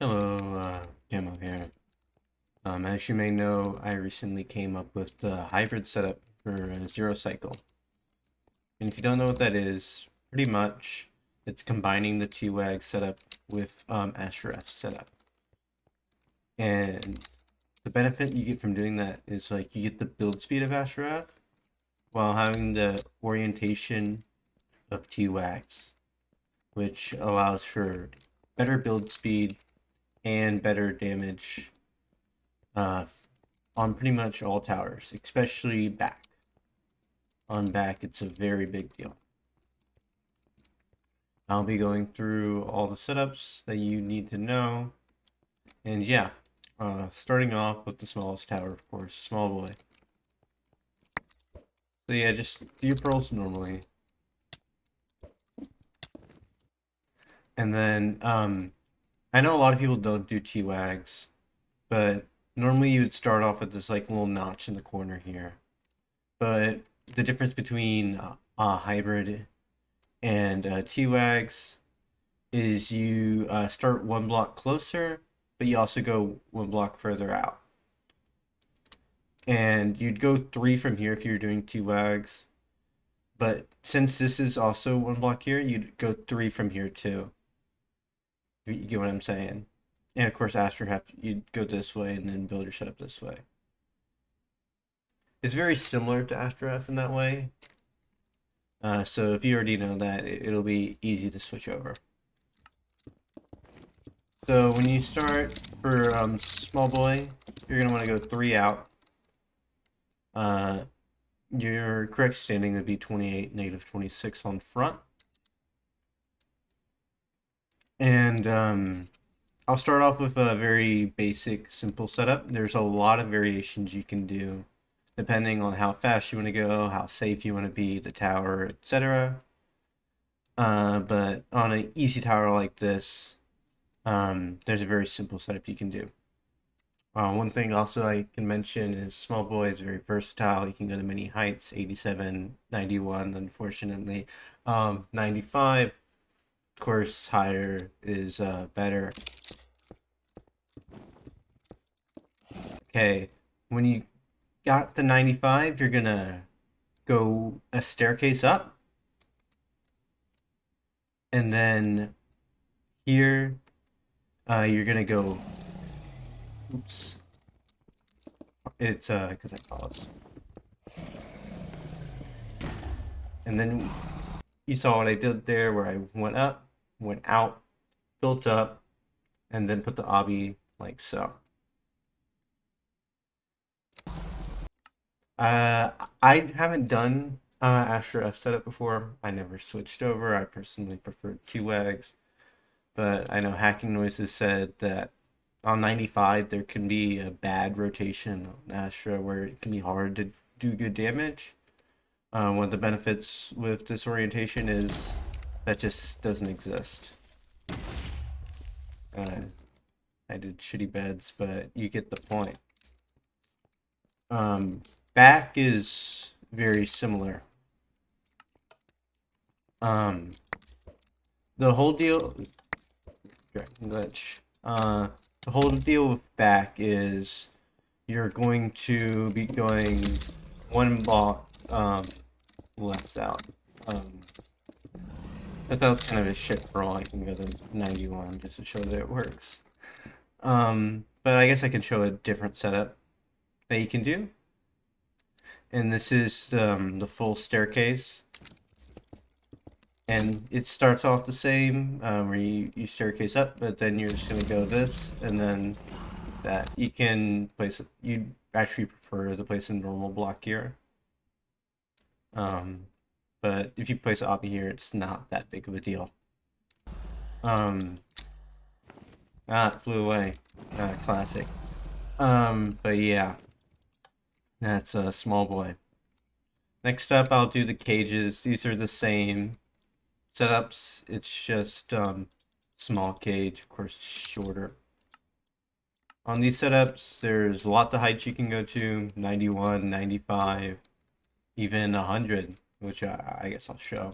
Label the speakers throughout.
Speaker 1: Hello, Camo here. As you may know, I recently came up with the hybrid setup for Zero Cycle. And if you don't know what that is, pretty much it's combining the T-Wag setup with Asher setup. And the benefit you get from doing that is like you get the build speed of Asher while having the orientation of T-Wags, which allows for better build speed and better damage uh, on pretty much all towers, especially back. On back, it's a very big deal. I'll be going through all the setups that you need to know. And yeah, starting off with the smallest tower, of course, small boy. So yeah, just do your pearls normally. And then, I know a lot of people don't do T-Wags, but normally you would start off with this like little notch in the corner here. But the difference between hybrid and T-Wags is you start one block closer, but you also go one block further out. And you'd go 3 from here if you were doing T-Wags. But since this is also one block here, you'd go 3 from here too. You get what I'm saying? And of course, you'd go this way and then build your setup this way. It's very similar to Astraf in that way. So if you already know that, it'll be easy to switch over. So when you start for small boy, you're gonna want to go 3 out. Your correct standing would be 28, -26 on front. And I'll start off with a very basic, simple setup. There's a lot of variations you can do depending on how fast you want to go, how safe you want to be, the tower, etc. But on an easy tower like this, there's a very simple setup you can do. One thing also I can mention is small boy is very versatile. You can go to many heights, 87, 91, unfortunately. 95, of course, higher is better. Okay, when you got the 95, you're gonna go a staircase up. And then here, you're gonna go, oops, it's because I paused. And then you saw what I did there where I went up, went out, built up, and then put the obby like so. I haven't done Astro F setup before. I never switched over. I personally prefer T-Wags, but I know Hacking Noises said that on 95 there can be a bad rotation on Astra where it can be hard to do good damage. One of the benefits with disorientation is that just doesn't exist. I did shitty beds, but you get the point. Back is very similar. The whole deal, glitch. The whole deal with back is you're going to be going one block less out. But that was kind of a shit roll. I can go to 91 just to show that it works. But I guess I can show a different setup that you can do. And this is the full staircase. And it starts off the same, where you staircase up, but then you're just going to go this, and then that. You can place it, you'd actually prefer to place a normal block here. But if you place obby here, it's not that big of a deal. It flew away. Classic. But yeah, that's a small boy. Next up, I'll do the cages. These are the same setups. It's just small cage, of course, shorter. On these setups, there's lots of heights you can go to, 91, 95, even 100, which I guess I'll show.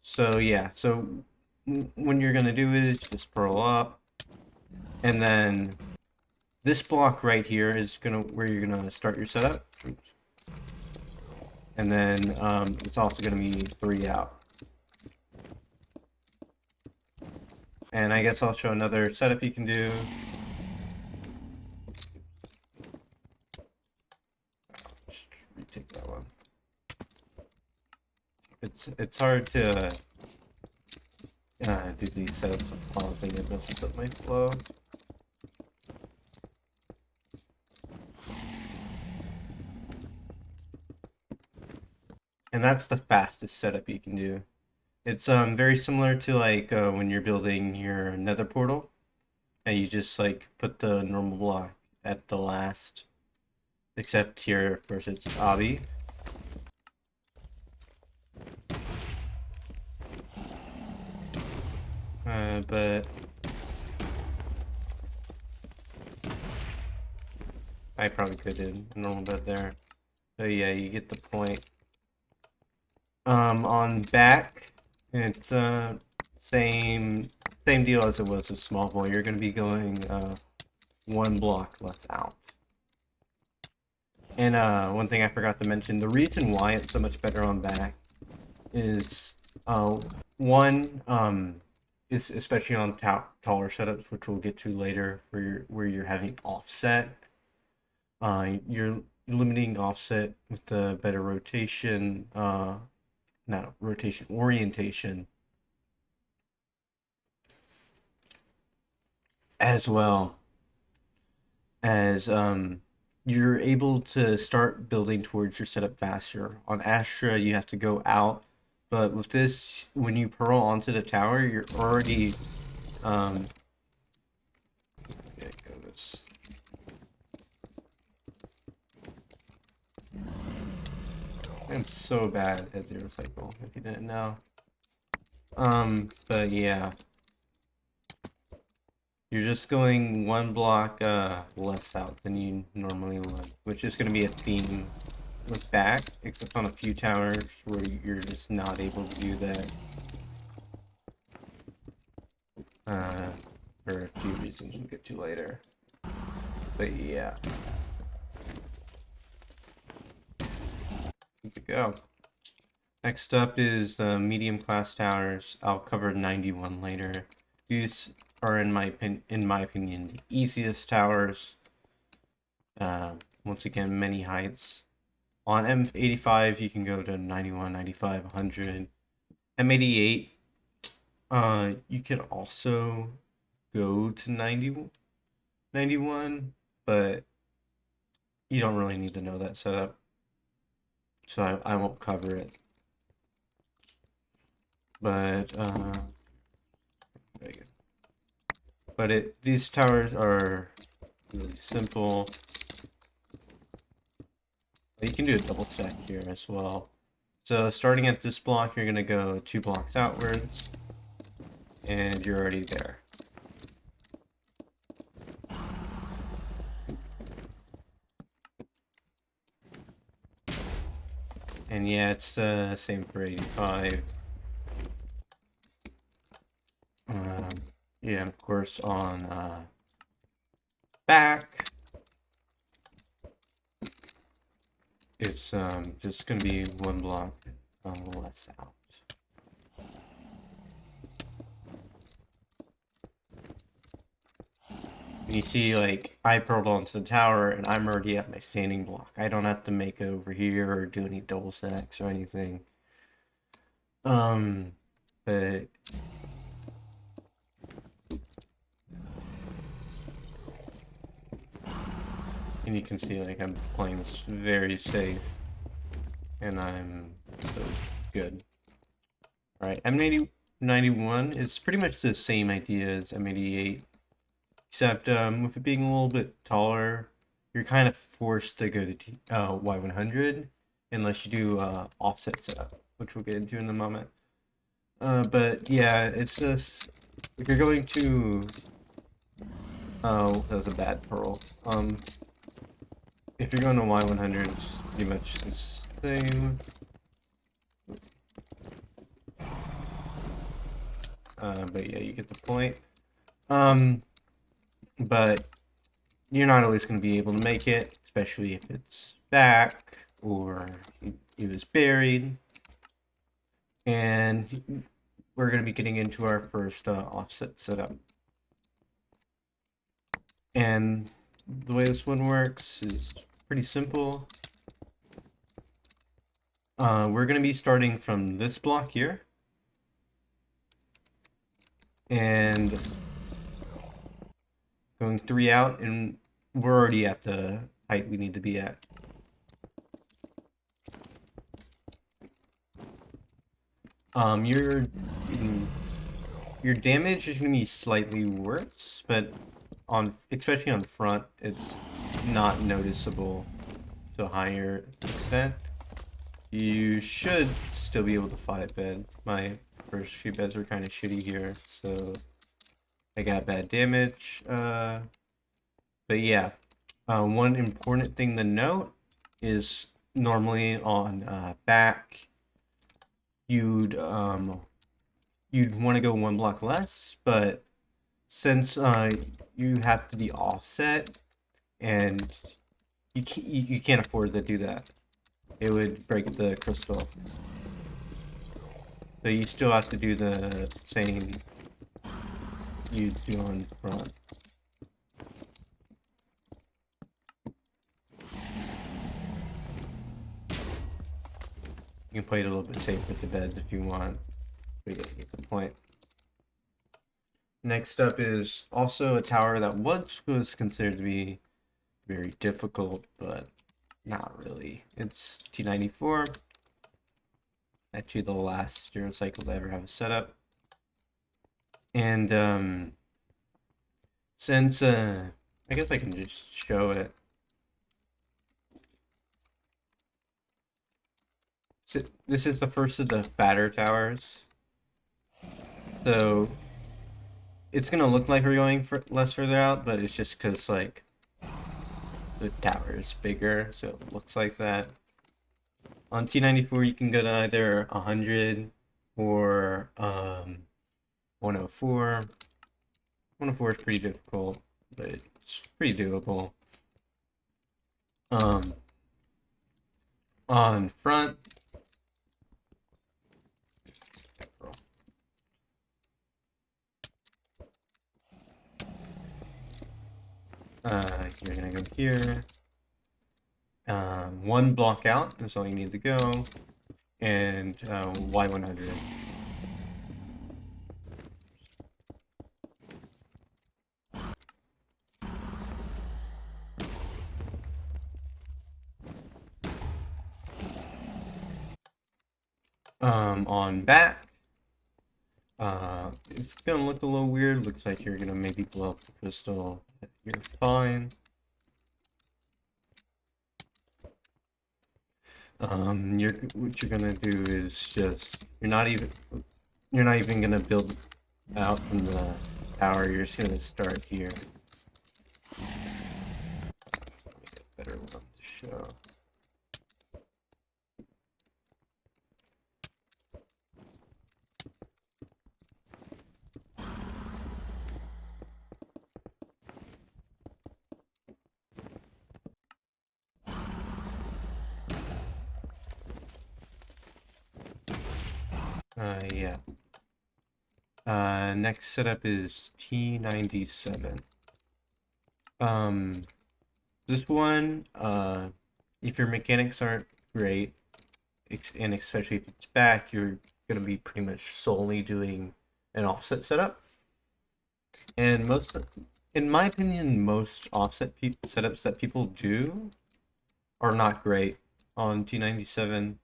Speaker 1: So yeah, so when you're gonna do is just purl up, and then this block right here is where you're gonna start your setup. Oops. And then it's also gonna be 3 out. And I guess I'll show another setup you can do. Just retake that one. It's hard to do these setups while I think it messes up my flow. And that's the fastest setup you can do. It's very similar to like when you're building your nether portal, and you just like put the normal block at the last, except here, of course, it's obby. But I probably could do a normal bed there. So yeah, you get the point. On back, it's same deal as it was with small boy. You're gonna be going 1 block less out. And one thing I forgot to mention, the reason why it's so much better on back is one is especially on taller setups, which we'll get to later, where you're having offset. You're limiting offset with the better rotation, not rotation, orientation, as well as you're able to start building towards your setup faster. On Astra, you have to go out, but with this, when you purl onto the tower, you're already I'm so bad at zero cycle, if you didn't know. But yeah. You're just going 1 block less out than you normally would, which is going to be a theme with back, except on a few towers where you're just not able to do that. For a few reasons we'll get to later. But yeah. Good to go. Next up is medium class towers. I'll cover 91 later. These are in my opinion the easiest towers. Once again, many heights. On M85 you can go to 91, 95, 100. M88 you could also go to 91, but you don't really need to know that setup, so I won't cover it. But these towers are really simple. You can do a double stack here as well. So starting at this block, you're gonna go 2 blocks outwards, and you're already there. And yeah, it's the same for 85. Yeah, of course on back, it's just gonna be 1 block less out. And you see, like, I purled onto the tower and I'm already at my standing block. I don't have to make it over here or do any double stacks or anything. But and you can see, like, I'm playing this very safe, and I'm so good. Alright, M91 is pretty much the same idea as M88, except with it being a little bit taller, you're kind of forced to go to Y100 unless you do offset setup, which we'll get into in a moment. But yeah, it's just, if you're going to, oh, that was a bad pearl. If you're going to Y100, it's pretty much the same. But yeah, you get the point. But you're not always going to be able to make it, especially if it's back or it was buried. And we're going to be getting into our first offset setup. And the way this one works is pretty simple. We're going to be starting from this block here. And going 3 out, and we're already at the height we need to be at. Your damage is going to be slightly worse, but especially on front, it's not noticeable to a higher extent. You should still be able to 5-bed. My first few beds were kind of shitty here, so I got bad damage. But yeah, one important thing to note is normally on back, you'd want to go 1 block less, but since you have to be offset and you can't afford to do that, it would break the crystal. So you still have to do the same you do on front. You can play it a little bit safe with the beds if you want. But yeah, you get the point. Next up is also a tower that once was considered to be very difficult, but not really. It's T94. Actually, the last zero cycle to ever have a setup. And since I guess I can just show it. So this is the first of the fatter towers. So it's gonna look like we're going less further out, but it's just because like the tower is bigger, so it looks like that. On T94, you can go to either 100 or 104. 104 is pretty difficult, but it's pretty doable. On front, you're gonna go here. 1 block out is all you need to go, and Y100. On back, it's gonna look a little weird. Looks like you're gonna maybe blow up the crystal. You're fine. What you're gonna do is just you're not even gonna build out from the tower. You're just gonna start here. Better one to show. Yeah. Next setup is T97. This one, if your mechanics aren't great, and especially if it's back, you're gonna be pretty much solely doing an offset setup. And in my opinion, most offset setups that people do are not great on T97.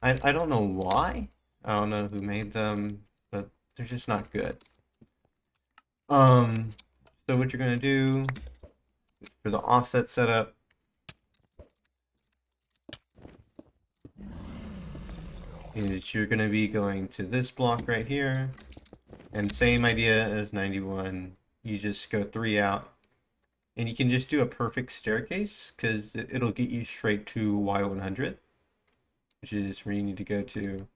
Speaker 1: I don't know why. I don't know who made them, but they're just not good. So what you're gonna do for the offset setup is you're gonna be going to this block right here, and same idea as 91. You just go 3 out, and you can just do a perfect staircase because it'll get you straight to Y100, which is where you need to go to.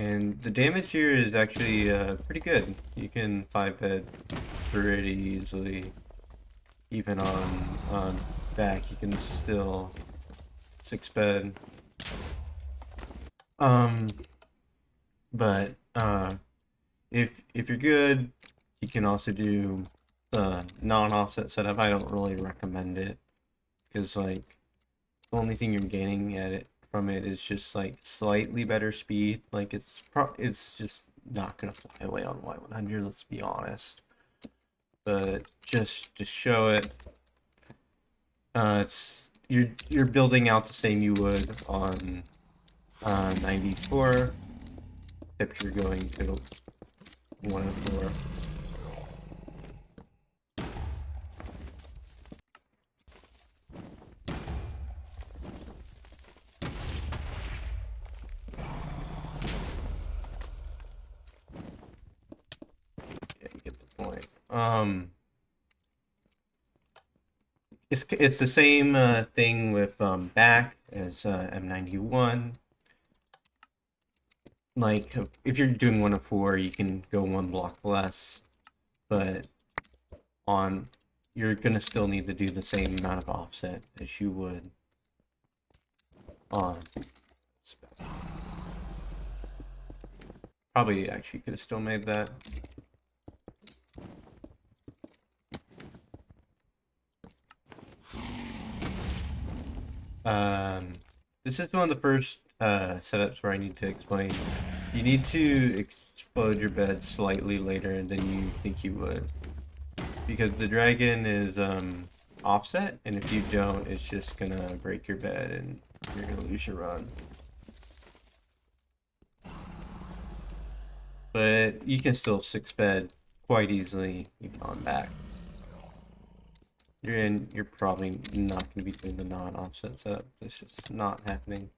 Speaker 1: And the damage here is actually pretty good. You can 5-bed pretty easily. Even on back, you can still 6-bed. But if you're good, you can also do the non-offset setup. I don't really recommend it because like the only thing you're gaining from it is just like slightly better speed. Like it's just not gonna fly away on Y100. Let's be honest. But just to show it, it's you're building out the same you would on 94, except you're going to 104. Yeah, you get the point. It's the same thing with back as M91. Like if you're doing 104, you can go one block less, but you're gonna still need to do the same amount of offset as you would on. Probably actually could have still made that. This is one of the first setups where I need to explain. You need to explode your bed slightly later than you think you would, because the dragon is offset, and if you don't, it's just gonna break your bed and you're gonna lose your run. But you can still 6-bed quite easily even on back. You're probably not going to be doing the non-offset setup. It's just not happening.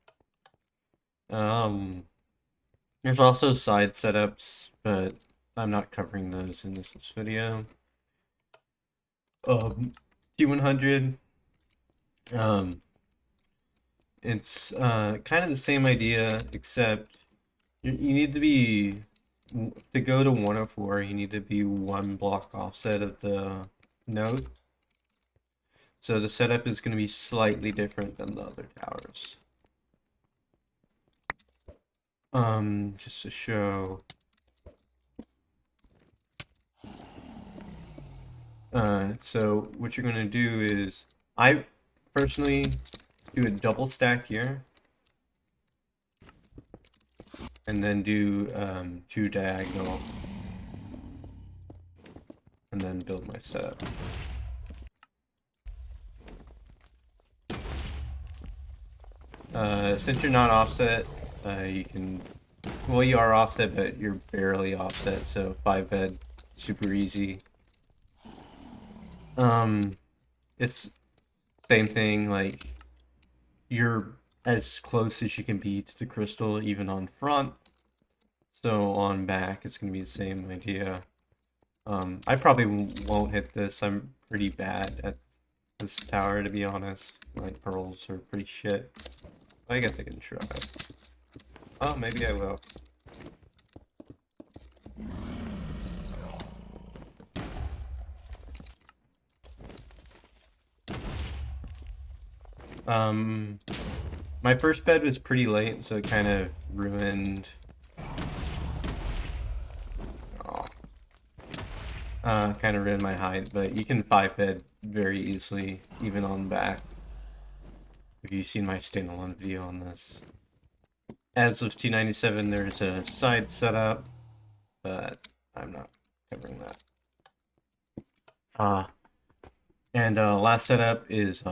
Speaker 1: There's also side setups, but I'm not covering those in this video. T100. It's kind of the same idea, except you need to be to go to 104. You need to be one block offset of the node. So the setup is going to be slightly different than the other towers. Just to show. So what you're going to do is, I personally do a double stack here. And then do 2 diagonal. And then build my setup. Since you're not offset, you can, well, you are offset, but you're barely offset, so 5-bed, super easy. It's same thing, like, you're as close as you can be to the crystal, even on front. So on back, it's gonna be the same idea. I probably won't hit this. I'm pretty bad at this tower, to be honest. My pearls are pretty shit. I guess I can try. Oh, maybe I will. My first bed was pretty late, so it kind of ruined. Kind of ruined my height, but you can 5-bed very easily, even on back. If you've seen my standalone video on this. As with T97, there's a side setup, but I'm not covering that. And last setup is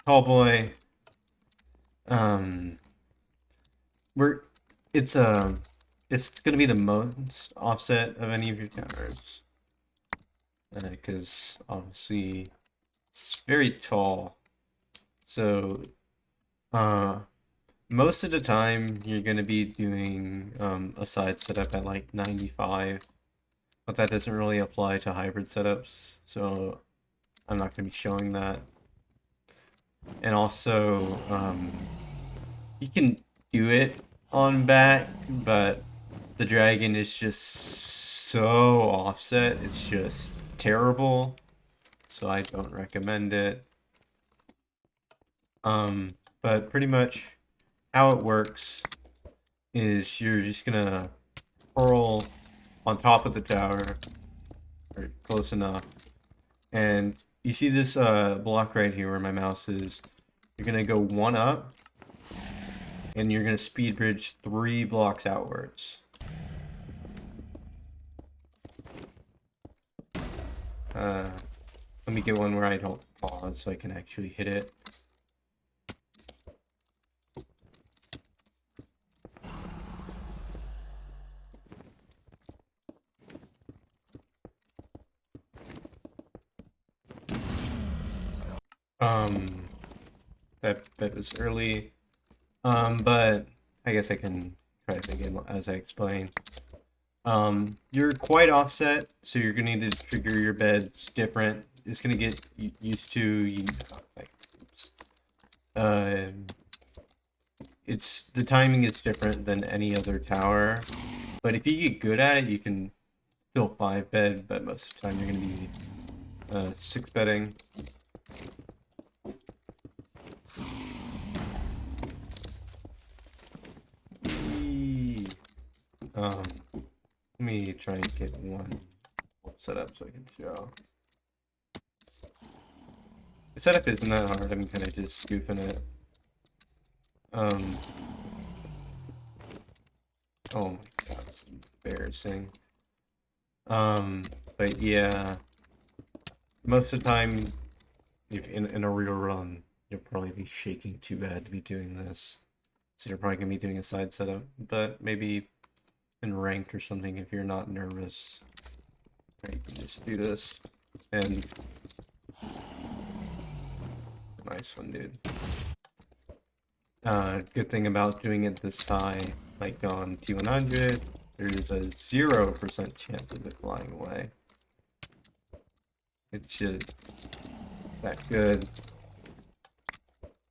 Speaker 1: Tallboy. It's gonna be the most offset of any of your towers, because obviously it's very tall. So most of the time you're gonna be doing a side setup at like 95, but that doesn't really apply to hybrid setups, so I'm not gonna be showing that. And also, you can do it on back, but The dragon is just so offset. It's just terrible. So I don't recommend it. But pretty much how it works is you're just gonna hurl on top of the tower, or close enough. And you see this block right here where my mouse is. You're gonna go one up, and you're gonna speed bridge 3 blocks outwards. Let me get one where I don't pause so I can actually hit it. That was early. But I guess I can try it again as I explain. You're quite offset, so you're gonna need to trigger your beds different. It's gonna get used to it's the timing is different than any other tower, but if you get good at it, you can still 5 bed, but most of the time you're gonna be 6 bedding. Let me try and get one set up so I can show. The setup isn't that hard. I'm kind of just scooping it. Oh my god, it's embarrassing. But yeah, most of the time, if in a real run, you'll probably be shaking too bad to be doing this. So you're probably gonna be doing a side setup, but maybe in ranked or something if you're not nervous. Right, you can just do this, and nice one, dude. Good thing about doing it this high, like on T100, there is a 0% chance of it flying away. It's just that good.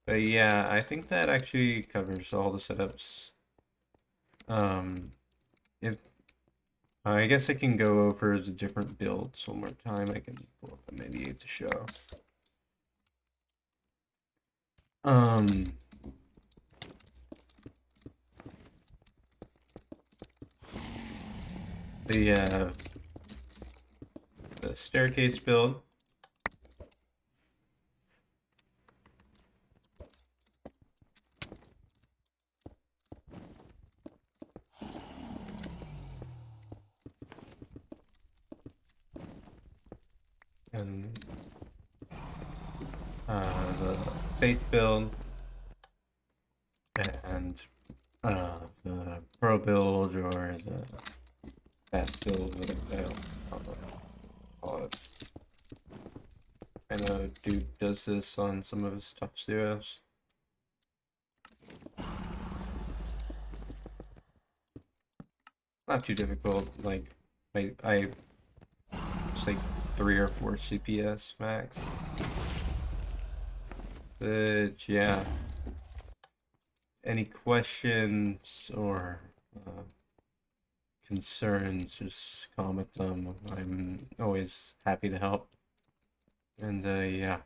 Speaker 1: But yeah, I think that actually covers all the setups. If I guess I can go over the different builds one more time. I can pull up the M88 to show. The staircase build. And the safe build, and the pro build, or the fast build, whatever the hell I call it. I know dude does this on some of his top zeros. Not too difficult, like I it's like 3 or 4 CPS max. But yeah, any questions or concerns, just comment them. I'm always happy to help. And yeah.